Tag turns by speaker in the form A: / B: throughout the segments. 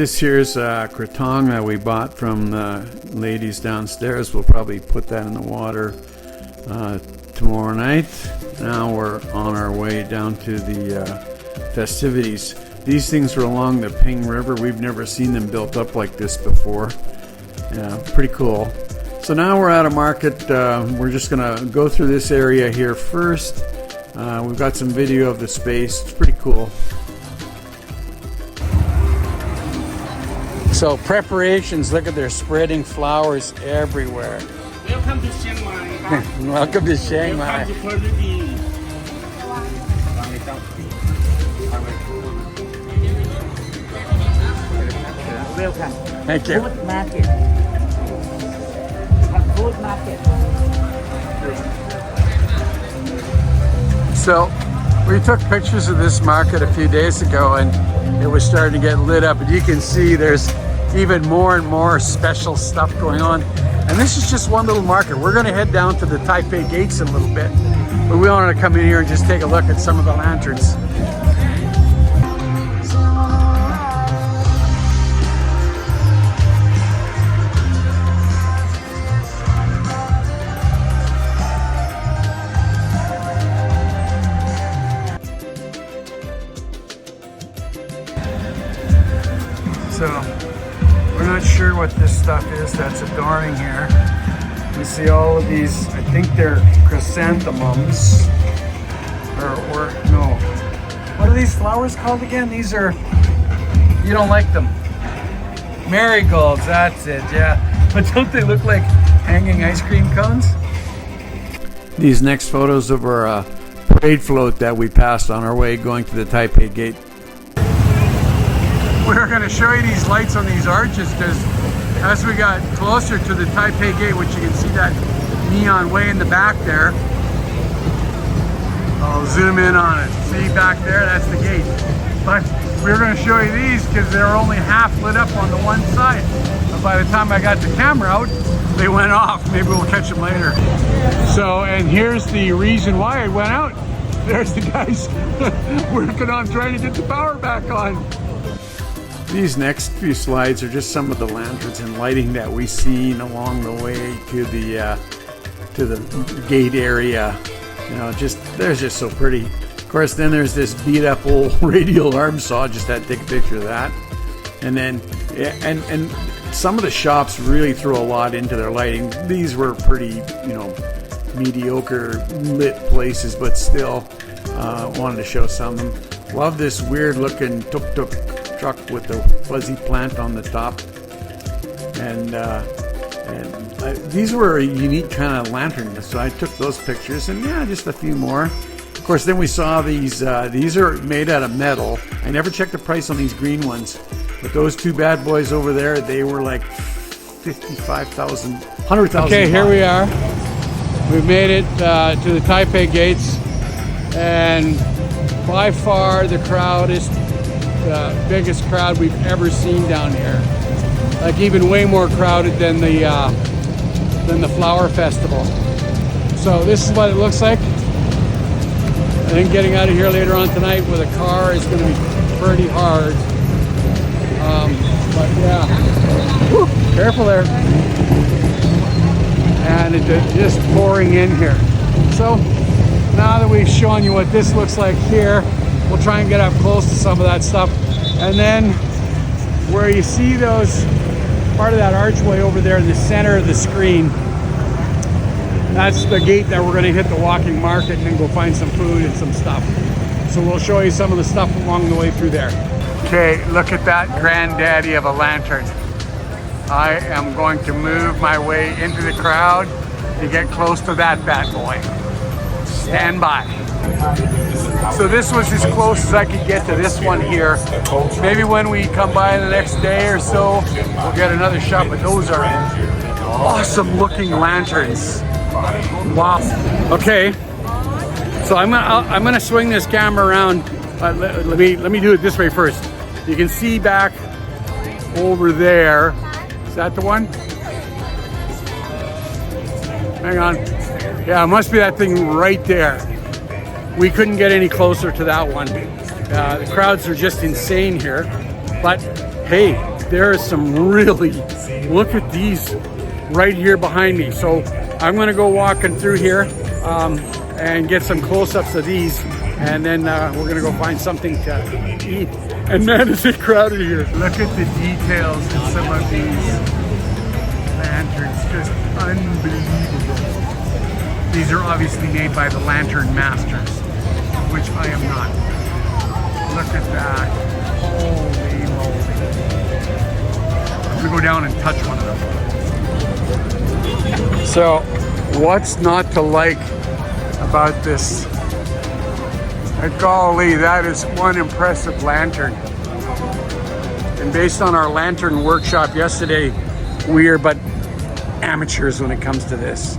A: This here's Krathong that we bought from the ladies downstairs. We'll probably put that in the water tomorrow night. Now we're on our way down to the festivities. These things are along the Peng River. We've never seen them built up like this before. Yeah, pretty cool. So now we're at a market. We're just gonna go through this area here first. We've got some video of the space. It's pretty cool. So preparations, look at, they're spreading flowers everywhere.
B: Welcome to Chiang Mai.
A: Welcome to Chiang Mai.
B: Welcome.
A: Thank you.
B: Food market. Food market.
A: So we took pictures of this market a few days ago and it was starting to get lit up, and you can see there's even more and more special stuff going on. And this is just one little market. We're going to head down to the Taipei gates in a little bit, but we wanted to come in here and just take a look at some of the lanterns. So we're not sure what this stuff is that's adorning here. We see all of these, I think they're chrysanthemums, or no. What are these flowers called again? These are, you don't like them. Marigolds, that's it, yeah. But don't they look like hanging ice cream cones? These next photos of our parade float that we passed on our way going to the Taipei gate. We're going to show you these lights on these arches because as we got closer to the Taipei gate, which you can see that neon way in the back there. I'll zoom in on it. See back there, that's the gate. But we're going to show you these because they're only half lit up on the one side. But by the time I got the camera out, they went off. Maybe we'll catch them later. So, and here's the reason why it went out. There's the guys working on trying to get the power back on. These next few slides are just some of the lanterns and lighting that we've seen along the way to the gate area. You know, they're just so pretty. Of course, then there's this beat up old radial arm saw. Just had to take a picture of that. And then, and some of the shops really throw a lot into their lighting. These were pretty, you know, mediocre lit places, but still wanted to show some of them. Love this weird looking tuk-tuk truck with the fuzzy plant on the top, and these were a unique kind of lantern, so I took those pictures, and yeah, just a few more. Of course, then we saw these are made out of metal. I never checked the price on these green ones, but those two bad boys over there, they were like 55,000, 100,000. Okay, here we are. We've made it to the Taipei gates, and by far the biggest crowd we've ever seen down here. Like even way more crowded than the flower festival. So this is what it looks like. I think getting out of here later on tonight with a car is going to be pretty hard. But yeah, whew, careful there. And it's just pouring in here. So now that we've shown you what this looks like here, we'll try and get up close to some of that stuff. And then where you see those, part of that archway over there in the center of the screen, that's the gate that we're going to hit the walking market and then go find some food and some stuff. So we'll show you some of the stuff along the way through there. Okay, look at that granddaddy of a lantern. I am going to move my way into the crowd to get close to that bad boy. Stand by. So this was as close as I could get to this one here. Maybe when we come by the next day or so, we'll get another shot, but those are awesome looking lanterns. Wow. Okay, so I'm gonna swing this camera around. Let me do it this way first. You can see back over there. Is that the one? Hang on. Yeah, it must be that thing right there. We couldn't get any closer to that one. The crowds are just insane here. But hey, there is some really, look at these right here behind me. So I'm gonna go walking through here and get some close-ups of these, and then we're gonna go find something to eat. And man, is it crowded here. Look at the details in some of these lanterns, just unbelievable. These are obviously made by the lantern masters, which I am not. Look at that, holy moly. I'm gonna go down and touch one of them. So, what's not to like about this? Golly, that is one impressive lantern. And based on our lantern workshop yesterday, we are but amateurs when it comes to this.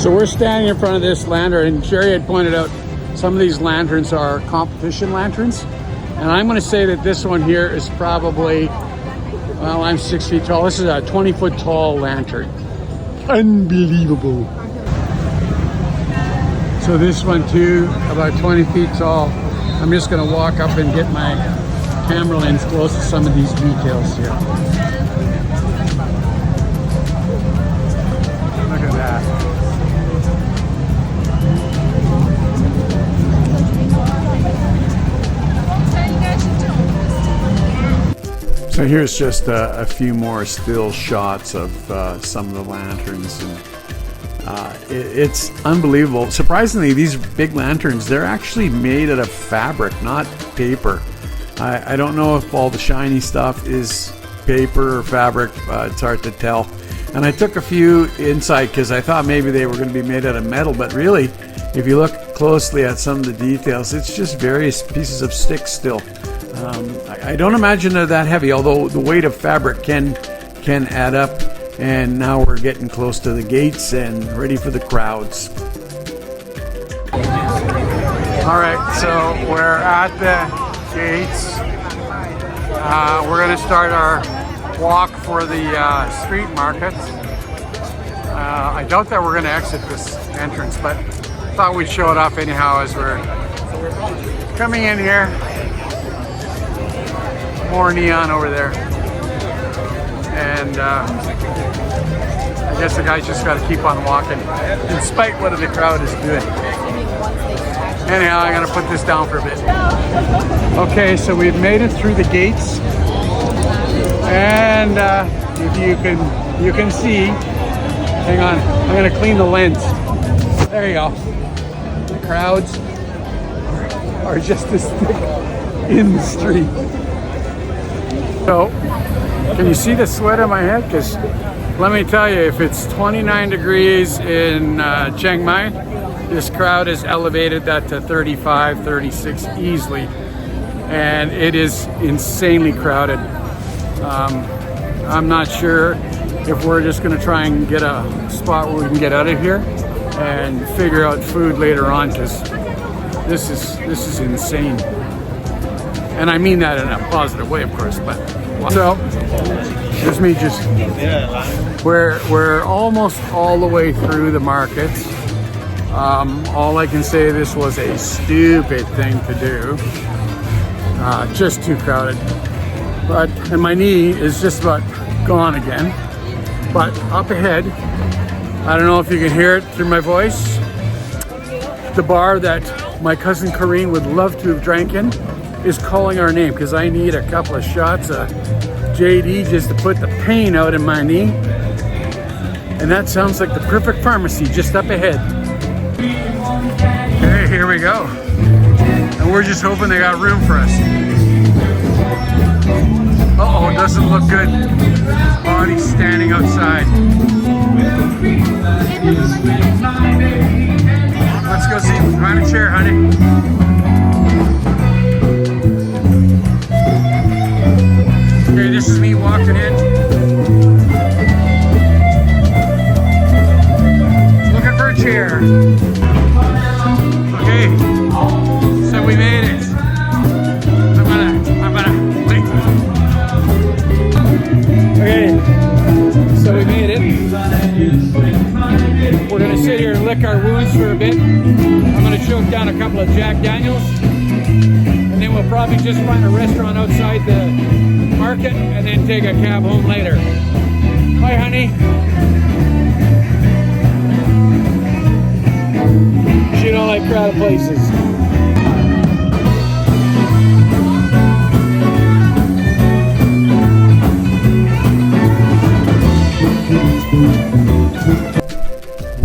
A: So we're standing in front of this lantern, and Sherry had pointed out some of these lanterns are competition lanterns. And I'm gonna say that this one here is probably, well, I'm 6 feet tall. This is a 20-foot tall lantern. Unbelievable. So this one too, about 20 feet tall. I'm just gonna walk up and get my camera lens close to some of these details here. Look at that. So here's just a few more still shots of some of the lanterns, and it's unbelievable. Surprisingly, these big lanterns, they're actually made out of fabric, not paper. I don't know if all the shiny stuff is paper or fabric. It's hard to tell. And I took a few inside because I thought maybe they were going to be made out of metal, but really, if you look closely at some of the details, it's just various pieces of sticks still. I don't imagine they're that heavy, although the weight of fabric can add up. And now we're getting close to the gates and ready for the crowds. All right, so we're at the gates. We're gonna start our walk for the street market. I doubt that we're gonna exit this entrance, but thought we'd show it off anyhow as we're coming in here. More neon over there. And I guess the guys just got to keep on walking in spite what the crowd is doing. Anyhow, I'm going to put this down for a bit. Okay, so we've made it through the gates, and if you can see, hang on, I'm going to clean the lens. There you go. The crowds are just as thick in the street. So, can you see the sweat on my head? Because let me tell you, if it's 29 degrees in Chiang Mai, this crowd has elevated that to 35, 36 easily. And it is insanely crowded. I'm not sure if we're just going to try and get a spot where we can get out of here and figure out food later on, because this is insane. And I mean that in a positive way, of course, but so here's me just, we're almost all the way through the market. All I can say, this was a stupid thing to do. Just too crowded. And my knee is just about gone again. But up ahead, I don't know if you can hear it through my voice, the bar that my cousin Corrine would love to have drank in is calling our name, because I need a couple of shots of JD just to put the pain out in my knee. And that sounds like the perfect pharmacy just up ahead. Okay, here we go. And we're just hoping they got room for us. Uh-oh, it doesn't look good. Body's standing outside. Let's go see. Find a chair, honey. Okay, this is me walking in. Looking for a chair. Okay, so we made it. I'm gonna wait. Okay, so we made it. We're gonna sit here and lick our wounds for a bit. I'm gonna choke down a couple of Jack Daniels. And then we'll probably just find a restaurant outside the market and then take a cab home later. Bye, honey. She don't like crowded places.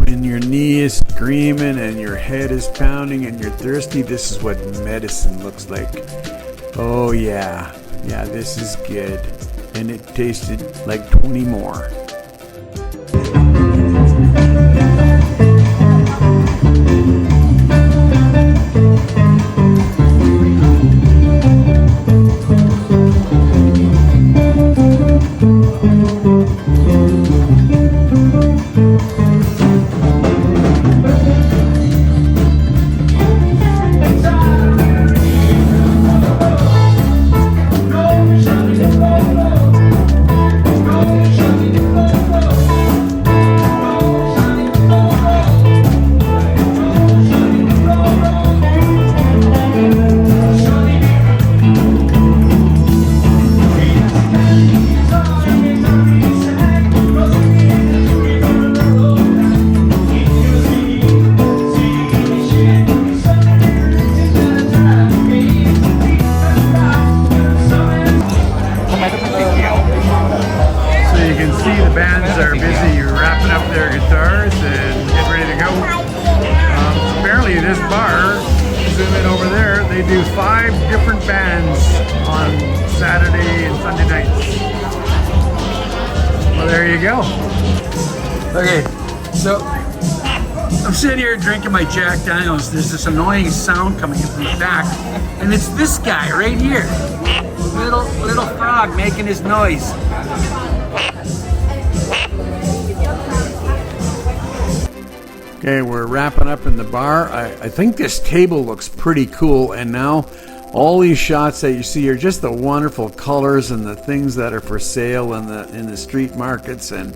A: When your knee is screaming and your head is pounding and you're thirsty, this is what medicine looks like. Oh yeah, this is good. And it tasted like 20 more. This bar, zoom in over there, they do 5 different bands on Saturday and Sunday nights. Well, there you go. Okay, so I'm sitting here drinking my Jack Daniels. There's this annoying sound coming in from the back, and it's this guy right here, little frog making his noise. Okay, we're wrapping up in the bar. I think this table looks pretty cool, and now all these shots that you see are just the wonderful colors and the things that are for sale in the street markets, and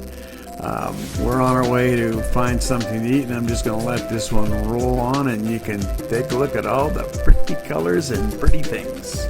A: we're on our way to find something to eat, and I'm just going to let this one roll on and you can take a look at all the pretty colors and pretty things.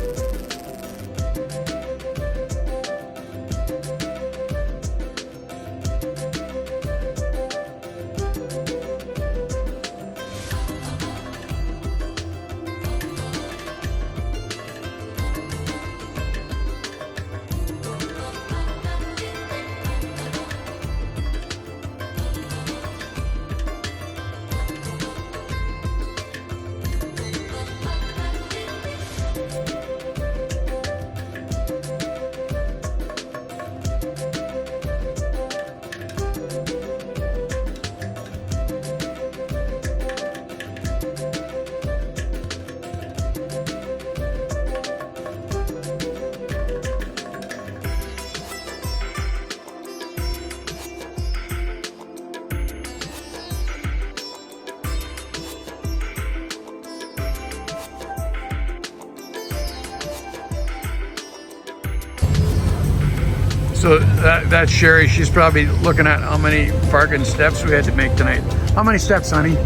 A: So that's Sherry. She's probably looking at how many parking steps we had to make tonight. How many steps, honey?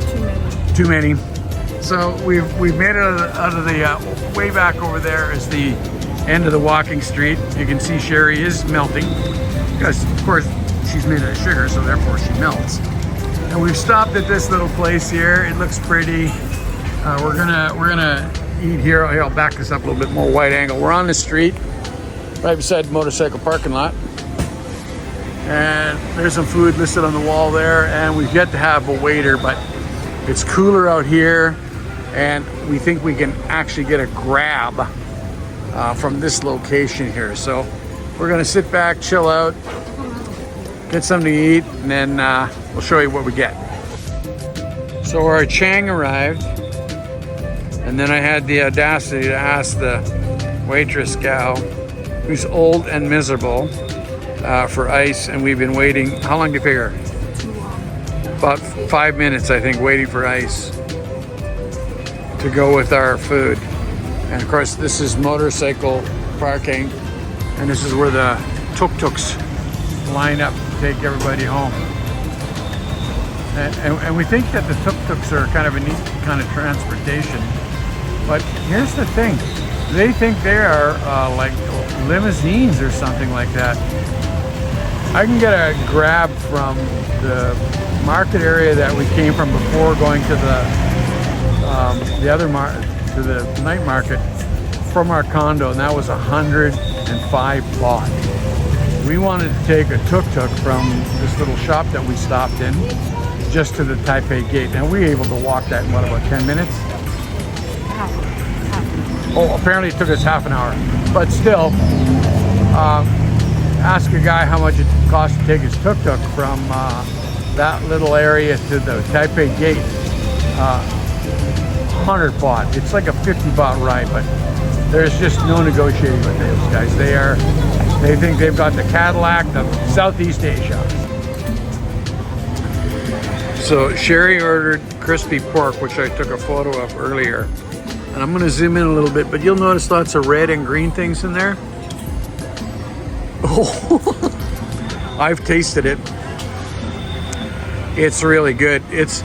A: Too many. So we've made it out of the way back over there is the end of the walking street. You can see Sherry is melting because, of course, she's made out of sugar, so therefore she melts. And we've stopped at this little place here. It looks pretty. We're gonna eat here. I'll back this up a little bit more wide angle. We're on the street, right beside the motorcycle parking lot. And there's some food listed on the wall there, and we've yet to have a waiter, but it's cooler out here, and we think we can actually get a grab from this location here. So we're gonna sit back, chill out, get something to eat, and then we'll show you what we get. So our Chiang arrived, and then I had the audacity to ask the waitress gal, who's old and miserable, for ice, and we've been waiting. How long do you figure?
B: Too long.
A: About 5 minutes, I think, waiting for ice to go with our food. And of course, this is motorcycle parking, and this is where the tuk-tuks line up to take everybody home. And we think that the tuk-tuks are kind of a neat kind of transportation. But here's the thing. They think they are like limousines or something like that. I can get a grab from the market area that we came from before going to the night market from our condo, and that was 105 baht. We wanted to take a tuk-tuk from this little shop that we stopped in just to the Taipei gate. Now we were able to walk that in what, about 10 minutes? Oh, apparently it took us half an hour, but still, ask a guy how much it costs to take his tuk-tuk from that little area to the Taipei gate. 100 baht. It's like a 50 baht ride, but there's just no negotiating with those guys. They think they've got the Cadillac of Southeast Asia. So Sherry ordered crispy pork, which I took a photo of earlier. And I'm gonna zoom in a little bit, but you'll notice lots of red and green things in there. Oh, I've tasted it. It's really good. It's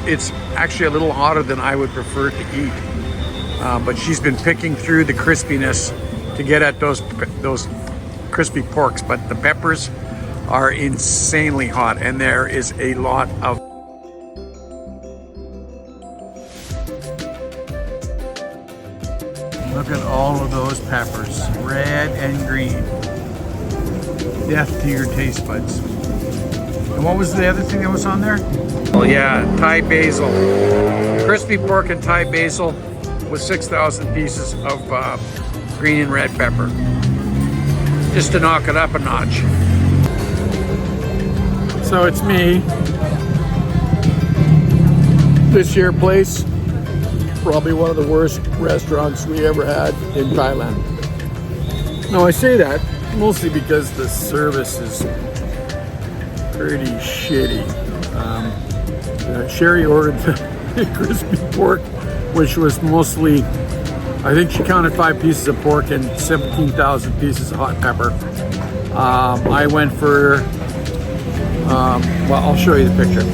A: actually a little hotter than I would prefer to eat. But she's been picking through the crispiness to get at those crispy porks. But the peppers are insanely hot, and there is a lot of Look at all of those peppers, red and green. Death to your taste buds. And what was the other thing that was on there? Oh yeah, Thai basil. Crispy pork and Thai basil with 6,000 pieces of green and red pepper. Just to knock it up a notch. So it's me. This here place, probably one of the worst restaurants we ever had in Thailand. Now I say that mostly because the service is pretty shitty. Sherry ordered the crispy pork, which was mostly, I think she counted 5 pieces of pork and 17,000 pieces of hot pepper. I went for, well, I'll show you the picture.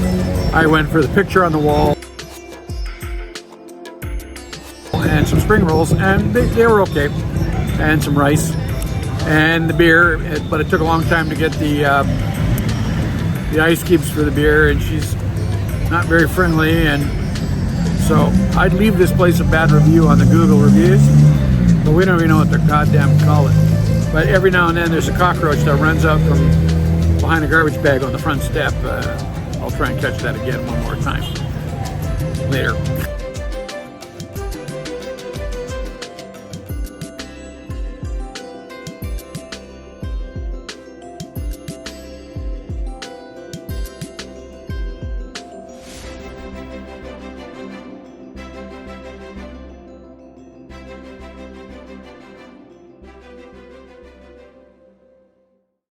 A: I went for the picture on the wall and some spring rolls, and they were okay, and some rice and the beer, but it took a long time to get the ice cubes for the beer, and she's not very friendly, and so I'd leave this place a bad review on the Google reviews, but we don't even know what they're goddamn call it. But every now and then there's a cockroach that runs out from behind a garbage bag on the front step. I'll try and catch that again one more time later.